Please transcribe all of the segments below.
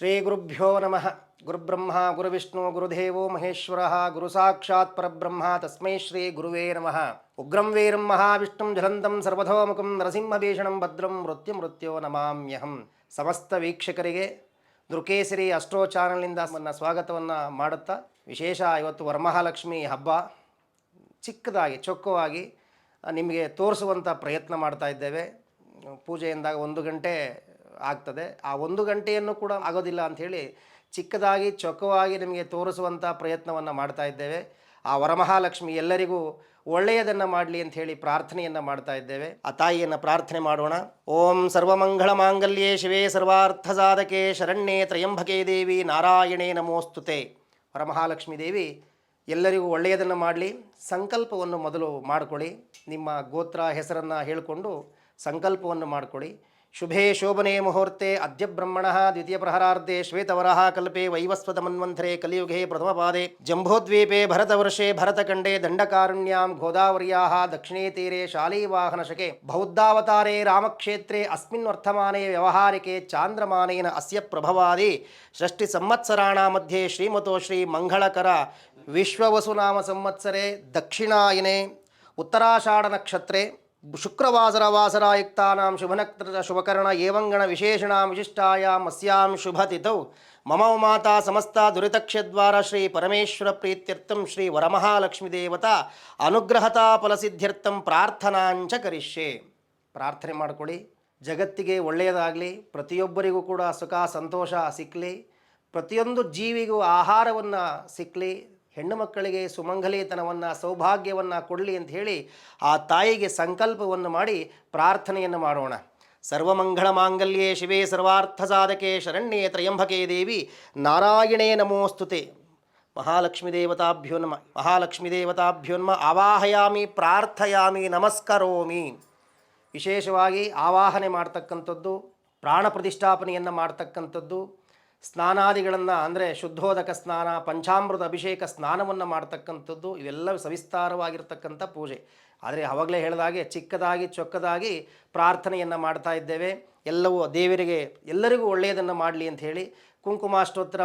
ಶ್ರೀ ಗುರುಭ್ಯೋ ನಮಃ. ಗುರುಬ್ರಹ್ಮ ಗುರುವಿಷ್ಣು ಗುರುದೇವೋ ಮಹೇಶ್ವರ ಗುರು ಸಾಕ್ಷಾತ್ ಪರಬ್ರಹ್ಮ ತಸ್ಮೈ ಶ್ರೀ ಗುರುವೇ ನಮಃ. ಉಗ್ರಂ ವೀರಂ ಮಹಾವಿಷ್ಣುಂ ಜ್ವಲಂತಂ ಸರ್ವತೋಮುಖಂ ನರಸಿಂಹಭೀಷಣಂ ಭದ್ರಂ ಮೃತ್ಯೋ ನಮಾಮ್ಯಹಂ. ಸಮಸ್ತ ವೀಕ್ಷಕರಿಗೆ ದುರ್ಕೇಸರಿ ಅಸ್ಟ್ರೋ ಚಾನಲ್ನಿಂದ ನನ್ನ ಸ್ವಾಗತವನ್ನು ಮಾಡುತ್ತಾ, ವಿಶೇಷ ಇವತ್ತು ವರಮಹಾಲಕ್ಷ್ಮಿ ಹಬ್ಬ ಚಿಕ್ಕದಾಗಿ ಚೊಕ್ಕವಾಗಿ ನಿಮಗೆ ತೋರಿಸುವಂಥ ಪ್ರಯತ್ನ ಮಾಡ್ತಾ ಇದ್ದೇವೆ. ಪೂಜೆಯಿಂದಾಗ 1 ಗಂಟೆ ಆಗ್ತದೆ. ಆ 1 ಗಂಟೆಯನ್ನು ಕೂಡ ಆಗೋದಿಲ್ಲ ಅಂಥೇಳಿ ಚಿಕ್ಕದಾಗಿ ಚೊಕ್ಕವಾಗಿ ನಿಮಗೆ ತೋರಿಸುವಂಥ ಪ್ರಯತ್ನವನ್ನು ಮಾಡ್ತಾ ಇದ್ದೇವೆ. ಆ ವರಮಹಾಲಕ್ಷ್ಮಿ ಎಲ್ಲರಿಗೂ ಒಳ್ಳೆಯದನ್ನು ಮಾಡಲಿ ಅಂಥೇಳಿ ಪ್ರಾರ್ಥನೆಯನ್ನು ಮಾಡ್ತಾ ಇದ್ದೇವೆ. ಆ ತಾಯಿಯನ್ನು ಪ್ರಾರ್ಥನೆ ಮಾಡೋಣ. ಓಂ ಸರ್ವಮಂಗಳ ಮಾಂಗಲ್ಯೇ ಶಿವೇ ಸರ್ವಾರ್ಥ ಸಾಧಕೆ ಶರಣ್ಯೇ ತ್ರಯಂಬಕೆ ದೇವಿ ನಾರಾಯಣೇ ನಮೋಸ್ತುತೆ. ವರಮಹಾಲಕ್ಷ್ಮಿ ದೇವಿ ಎಲ್ಲರಿಗೂ ಒಳ್ಳೆಯದನ್ನು ಮಾಡಲಿ. ಸಂಕಲ್ಪವನ್ನು ಮೊದಲು ಮಾಡಿಕೊಳ್ಳಿ. ನಿಮ್ಮ ಗೋತ್ರ ಹೆಸರನ್ನು ಹೇಳಿಕೊಂಡು ಸಂಕಲ್ಪವನ್ನು ಮಾಡಿಕೊಳ್ಳಿ. ಶುಭೇ ಶೋಭನೆ ಮುಹೂರ್ತೆ ಅದ್ಯ ಬ್ರಹ್ಮಣಃ ದ್ವಿತೀಯ ಪ್ರಹರಾರ್ಧೆ ಶ್ವೇತವರಃ ಕಲ್ಪೆ ವೈವಸ್ವತ ಮನ್ವಂತರೆ ಕಲಿಯುಗೆ ಪ್ರಥಮಪಾದೆ ಜಂಬೋದ್ವೀಪೆ ಭರತವರ್ಷೆ ಭರತಖಂಡೆ ದಂಡಕಾರುಣ್ಯಾಂ ಗೋದಾವರ್ಯಾಃ ದಕ್ಷಿಣೇ ತೀರೆ ಶಾಲೀವಾಹನಶಕೆ ಬೌದ್ಧಾವತಾರೆ ರಾಮಕ್ಷೇತ್ರೆ ಅಸ್ಮಿನ್ ವರ್ತಮಾನೆ ವ್ಯವಹಾರಿಕೆ ಚಾಂದ್ರಮಾನೇನ ಅಸ್ಯ ಪ್ರಭವಾದಿ ಷಷ್ಠಿ ಸಂವತ್ಸರಾಣ ಮಧ್ಯೆ ಶ್ರೀಮತೋ ಶ್ರೀ ಮಂಗಳಕರ ವಿಶ್ವವಸುನಾಮ ಸಂವತ್ಸರೆ ದಕ್ಷಿಣಾಯನೆ ಉತ್ತರಾಷಾಢ ನಕ್ಷತ್ರೆ ಶುಕ್ರವಾಸರವಾಸರಾಯುಕ್ತಾನಾಂ ಶುಭನಕ್ಷತ್ರ ಶುಭಕರ್ಣ ಏವಂಗಣ ವಿಶೇಷಣಾಂ ವಿಶಿಷ್ಟಾಯಾಂ ಅಸ್ಯಾಂ ಶುಭತಿಥೌ ಮಮ ಮಾತಾ ಸಮಸ್ತ ದುರಿತಕ್ಷದ್ವಾರ ಶ್ರೀ ಪರಮೇಶ್ವರ ಪ್ರೀತ್ಯರ್ಥಂ ಶ್ರೀ ವರಮಹಾಲಕ್ಷ್ಮೀ ದೇವತಾ ಅನುಗ್ರಹತಾ ಫಲಸಿದ್ಧ್ಯರ್ಥಂ ಪ್ರಾರ್ಥನಾಂಚ ಕರಿಷ್ಯೆ. ಪ್ರಾರ್ಥನೆ ಮಾಡಿಕೊಳ್ಳಿ. ಜಗತ್ತಿಗೆ ಒಳ್ಳೆಯದಾಗಲಿ, ಪ್ರತಿಯೊಬ್ಬರಿಗೂ ಕೂಡ ಸುಖ ಸಂತೋಷ ಸಿಕ್ಕಲಿ, ಪ್ರತಿಯೊಂದು ಜೀವಿಗೂ ಆಹಾರವನ್ನು ಸಿಕ್ಕಲಿ, ಹೆಣ್ಣು ಮಕ್ಕಳಿಗೆ ಸುಮಂಗಲಿತನವನ್ನು ಸೌಭಾಗ್ಯವನ್ನು ಕೊಡಲಿ ಅಂತ ಹೇಳಿ ಆ ತಾಯಿಗೆ ಸಂಕಲ್ಪವನ್ನು ಮಾಡಿ ಪ್ರಾರ್ಥನೆಯನ್ನು ಮಾಡೋಣ. ಸರ್ವಮಂಗಳ ಮಾಂಗಲ್ಯೇ ಶಿವೇ ಸರ್ವಾರ್ಥ ಸಾಧಕೆ ಶರಣ್ಯೇ ತ್ರಯಂಬಕೆ ದೇವಿ ನಾರಾಯಣೇ ನಮೋಸ್ತುತೆ. ಮಹಾಲಕ್ಷ್ಮೀ ದೇವತಾಭ್ಯೋ ನಮಃ ಆವಾಹಯಾಮಿ ಪ್ರಾರ್ಥಯಾಮಿ ನಮಸ್ಕರೋಮಿ. ವಿಶೇಷವಾಗಿ ಆವಾಹನೆ ಮಾಡ್ತಕ್ಕಂಥದ್ದು, ಪ್ರಾಣ ಪ್ರತಿಷ್ಠಾಪನೆಯನ್ನು ಮಾಡ್ತಕ್ಕಂಥದ್ದು, ಸ್ನಾನಾದಿಗಳನ್ನು ಅಂದರೆ ಶುದ್ಧೋದಕ ಸ್ನಾನ, ಪಂಚಾಮೃತ ಅಭಿಷೇಕ ಸ್ನಾನವನ್ನು ಮಾಡ್ತಕ್ಕಂಥದ್ದು, ಇವೆಲ್ಲ ಸವಿಸ್ತಾರವಾಗಿರ್ತಕ್ಕಂಥ ಪೂಜೆ. ಆದರೆ ಆವಾಗಲೇ ಹೇಳಿದಾಗೆ ಚಿಕ್ಕದಾಗಿ ಚೊಕ್ಕದಾಗಿ ಪ್ರಾರ್ಥನೆಯನ್ನು ಮಾಡ್ತಾ ಇದ್ದೇವೆ. ಎಲ್ಲವೂ ದೇವರಿಗೆ ಎಲ್ಲರಿಗೂ ಒಳ್ಳೆಯದನ್ನು ಮಾಡಲಿ ಅಂಥೇಳಿ ಕುಂಕುಮಾಷ್ಟೋತ್ತರ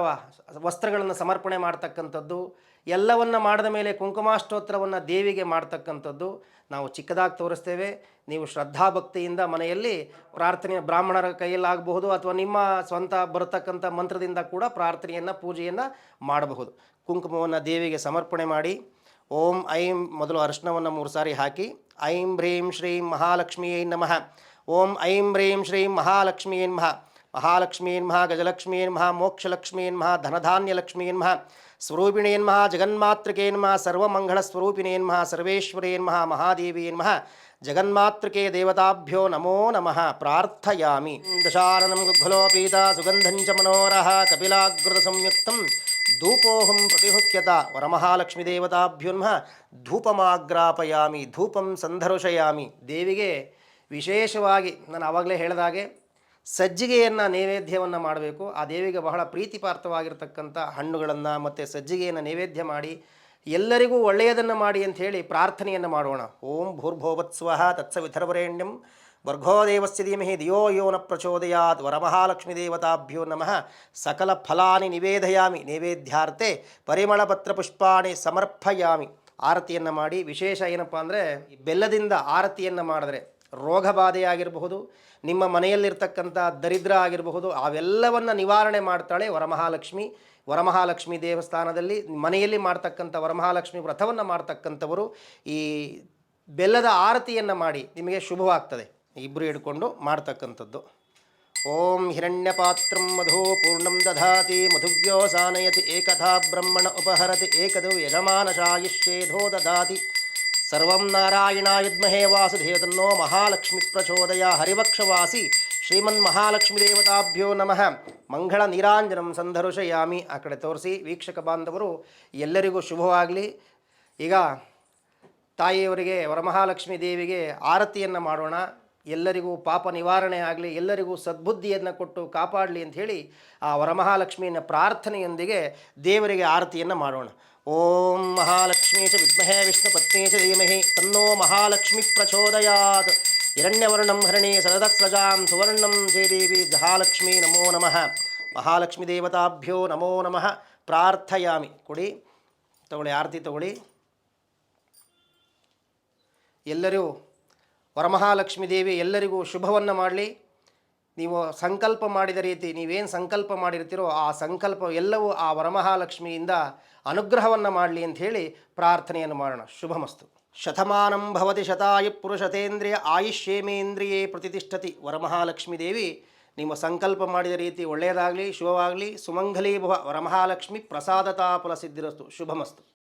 ವಸ್ತ್ರಗಳನ್ನು ಸಮರ್ಪಣೆ ಮಾಡ್ತಕ್ಕಂಥದ್ದು, ಎಲ್ಲವನ್ನು ಮಾಡಿದ ಮೇಲೆ ಕುಂಕುಮಾಷ್ಟೋತ್ರವನ್ನು ದೇವಿಗೆ ಮಾಡ್ತಕ್ಕಂಥದ್ದು ನಾವು ಚಿಕ್ಕದಾಗಿ ತೋರಿಸ್ತೇವೆ. ನೀವು ಶ್ರದ್ಧಾಭಕ್ತಿಯಿಂದ ಮನೆಯಲ್ಲಿ ಪ್ರಾರ್ಥನೆ ಬ್ರಾಹ್ಮಣರ ಕೈಯಲ್ಲಾಗಬಹುದು ಅಥವಾ ನಿಮ್ಮ ಸ್ವಂತ ಬರತಕ್ಕಂಥ ಮಂತ್ರದಿಂದ ಕೂಡ ಪ್ರಾರ್ಥನೆಯನ್ನು ಪೂಜೆಯನ್ನು ಮಾಡಬಹುದು. ಕುಂಕುಮವನ್ನು ದೇವಿಗೆ ಸಮರ್ಪಣೆ ಮಾಡಿ ಓಂ ಐಂ ಮೊದಲು ಅರ್ಶನವನ್ನು 3 ಸಾರಿ ಹಾಕಿ ಐಂ ಹ್ರೀಂ ಶ್ರೀಂ ಮಹಾಲಕ್ಷ್ಮಿಯೇ ನಮಃ, ಓಂ ಐಂ ಹ್ರೀಂ ಶ್ರೀಂ ಮಹಾಲಕ್ಷ್ಮಿಯೇ ನಮಃ, ಮಹಾಲಕ್ಷ್ಮಿಯೇ ನಮಃ, ಗಜಲಕ್ಷ್ಮಿಯೇ ನಮಃ, ಮೋಕ್ಷಲಕ್ಷ್ಮಿಯೇ ನಮಃ, ಧನಧಾನ್ಯಲಕ್ಷ್ಮಿಯೇ ನಮಃ, ಸ್ವರೂಪಿಣೇ ನಮಃ, ಜಗನ್ಮಾತೃಕೇ ನಮಃ, ಸರ್ವಮಂಗಳ ಸ್ವರೂಪಿಣೇ ನಮಃ, ಸರ್ವೇಶ್ವರೇ ನಮಃ, ಮಹಾದೇವಿಯೇ ನಮಃ, ಜಗನ್ಮಾತೃಕೆ ದೇವತಾಭ್ಯೋ ನಮೋ ನಮಃ. ಪ್ರಾರ್ಥಯಾಮಿ. ದಶಾನನಂ ಗುಗ್ಗುಲೋಪೀತ ಸುಗಂಧಂಚ ಮನೋರಃ ಕಪಿಲಾಗೃತ ಸಂಯುಕ್ತಂ ಧೂಪೋಹಂ ಪ್ರತಿಹುಕ್ಯತ. ವರಮಹಾಲಕ್ಷ್ಮೀ ದೇವತಾಭ್ಯೋ ನಮಃ. ಧೂಪಮಾಗ್ರಾಪಯಾಮಿ, ಧೂಪಂ ಸಂಧರುಷಯಾಮಿ. ದೇವಿಗೆ ವಿಶೇಷವಾಗಿ ನಾನು ಆವಾಗಲೇ ಹೇಳಿದಾಗೆ ಸಜ್ಜಿಗೆಯನ್ನು ನೈವೇದ್ಯವನ್ನು ಮಾಡಬೇಕು. ಆ ದೇವಿಗೆ ಬಹಳ ಪ್ರೀತಿಪಾತ್ರವಾಗಿರ್ತಕ್ಕಂಥ ಹಣ್ಣುಗಳನ್ನು ಮತ್ತು ಸಜ್ಜಿಗೆಯನ್ನು ನೈವೇದ್ಯ ಮಾಡಿ ಎಲ್ಲರಿಗೂ ಒಳ್ಳೆಯದನ್ನು ಮಾಡಿ ಅಂಥೇಳಿ ಪ್ರಾರ್ಥನೆಯನ್ನು ಮಾಡೋಣ. ಓಂ ಭೂರ್ಭೋವತ್ಸ್ವಃ ತತ್ಸವಿತರ್ವರೆಣ್ಯಂ ಭರ್ಗೋ ದೇವಸ್ಯ ಧೀಮಹಿ ಧಿಯೋ ಯೋ ನ ಪ್ರಚೋದಯಾತ್. ವರಮಹಾಲಕ್ಷ್ಮೀ ದೇವತಾಭ್ಯೋ ನಮಃ. ಸಕಲ ಫಲಾನಿ ನಿವೇದಯಾಮಿ, ನೈವೇದ್ಯಾರ್ಥೆ ಪರಿಮಳಪತ್ರ ಪುಷ್ಪಾಣಿ ಸಮರ್ಪಯಾಮಿ. ಆರತಿಯನ್ನು ಮಾಡಿ ವಿಶೇಷ ಏನಪ್ಪ ಅಂದರೆ ಬೆಲ್ಲದಿಂದ ಆರತಿಯನ್ನು ಮಾಡಿದ್ರೆ ರೋಗ ಬಾಧೆಯಾಗಿರಬಹುದು, ನಿಮ್ಮ ಮನೆಯಲ್ಲಿರ್ತಕ್ಕಂಥ ದರಿದ್ರ ಆಗಿರಬಹುದು, ಅವೆಲ್ಲವನ್ನು ನಿವಾರಣೆ ಮಾಡ್ತಾಳೆ ವರಮಹಾಲಕ್ಷ್ಮಿ. ವರಮಹಾಲಕ್ಷ್ಮಿ ದೇವಸ್ಥಾನದಲ್ಲಿ ಮನೆಯಲ್ಲಿ ಮಾಡ್ತಕ್ಕಂಥ ವರಮಹಾಲಕ್ಷ್ಮಿ ವ್ರತವನ್ನು ಮಾಡ್ತಕ್ಕಂಥವರು ಈ ಬೆಲ್ಲದ ಆರತಿಯನ್ನು ಮಾಡಿ ನಿಮಗೆ ಶುಭವಾಗ್ತದೆ. ಇಬ್ಬರು ಹಿಡ್ಕೊಂಡು ಮಾಡ್ತಕ್ಕಂಥದ್ದು. ಓಂ ಹಿರಣ್ಯಪಾತ್ರಂ ಮಧು ಪೂರ್ಣಂ ದಧಾತಿ ಮಧುವ್ಯೋಸಾನಯತಿ ಏಕಥಾ ಬ್ರಹ್ಮಣ ಉಪಹರತಿ ಏಕದು ಯಜಮಾನಶಾಯಿಷ್ಯೇಧೋ ದಧಾತಿ ಸರ್ವಂ ನಾರಾಯಣಾಯುದ್ಮಹೇ ವಾಸುದೇವ ತನ್ನೋ ಮಹಾಲಕ್ಷ್ಮಿ ಪ್ರಚೋದಯ. ಹರಿವಕ್ಷವಾಸಿ ಶ್ರೀಮನ್ಮಹಾಲಕ್ಷ್ಮೀ ದೇವತಾಭ್ಯೋ ನಮಃ. ಮಂಗಳ ನೀರಾಂಜನಂ ಸಂಧರುಷಯಾಮಿ. ಆ ಕಡೆ ತೋರಿಸಿ. ವೀಕ್ಷಕ ಬಾಂಧವರು ಎಲ್ಲರಿಗೂ ಶುಭವಾಗಲಿ. ಈಗ ತಾಯಿಯವರಿಗೆ ವರಮಹಾಲಕ್ಷ್ಮೀ ದೇವಿಗೆ ಆರತಿಯನ್ನು ಮಾಡೋಣ. ಎಲ್ಲರಿಗೂ ಪಾಪ ನಿವಾರಣೆ ಆಗಲಿ, ಎಲ್ಲರಿಗೂ ಸದ್ಬುದ್ಧಿಯನ್ನು ಕೊಟ್ಟು ಕಾಪಾಡಲಿ ಅಂಥೇಳಿ ಆ ವರಮಹಾಲಕ್ಷ್ಮಿಯನ್ನು ಪ್ರಾರ್ಥನೆಯೊಂದಿಗೆ ದೇವರಿಗೆ ಆರತಿಯನ್ನು ಮಾಡೋಣ. ಓಂ ಮಹಾಲಕ್ಷ್ಮೀ ಚ ವಿದ್ಮಹೇ ವಿಷ್ಣು ಪತ್ನಿ ಚ ಧೀಮಹಿ ತನ್ನೋ ಮಹಾಲಕ್ಷ್ಮಿ ಪ್ರಚೋದಯಾತ್. ಹಿರಣ್ಯವರ್ಣಂ ಹರಣಿ ಸದಸ್ರಜಾಂ ಸುವರ್ಣಂ ಜಯದೇವಿ ಜಹಾಲಕ್ಷ್ಮೀ ನಮೋ ನಮಃ. ಮಹಾಲಕ್ಷ್ಮೀ ದೇವತಾಭ್ಯೋ ನಮೋ ನಮಃ ಪ್ರಾರ್ಥಯಾಮಿ. ಕೊಡಿ, ತಗೊಳ್ಳಿ, ಆರತಿ ತಗೊಳ್ಳಿ. ಎಲ್ಲರೂ ವರಮಹಾಲಕ್ಷ್ಮೀ ದೇವಿ ಎಲ್ಲರಿಗೂ ಶುಭವನ್ನು ಮಾಡಲಿ. ನೀವು ಸಂಕಲ್ಪ ಮಾಡಿದ ರೀತಿ ನೀವೇನು ಸಂಕಲ್ಪ ಮಾಡಿರ್ತೀರೋ ಆ ಸಂಕಲ್ಪ ಎಲ್ಲವೂ ಆ ವರಮಹಾಲಕ್ಷ್ಮಿಯಿಂದ ಅನುಗ್ರಹವನ್ನು ಮಾಡಲಿ ಅಂಥೇಳಿ ಪ್ರಾರ್ಥನೆಯನ್ನು ಮಾಡೋಣ. ಶುಭಮಸ್ತು. ಶತಮಾನಂ ಭವತಿ ಶತಾಯು ಪುರುಷತೇಂದ್ರಿಯ ಆಯುಷ್ಯೇಮೇಂದ್ರಿಯೇ ಪ್ರತಿಷ್ಠತಿ. ವರಮಹಾಲಕ್ಷ್ಮೀ ದೇವಿ ನಿಮ್ಮ ಸಂಕಲ್ಪ ಮಾಡಿದ ರೀತಿ ಒಳ್ಳೆಯದಾಗಲಿ, ಶುಭವಾಗಲಿ. ಸುಮಂಗಲೀ ಭವ. ವರಮಹಾಲಕ್ಷ್ಮಿ ಪ್ರಸಾದತಾ ಫಲಸಿದ್ಧಿರಸ್ತು. ಶುಭಮಸ್ತು.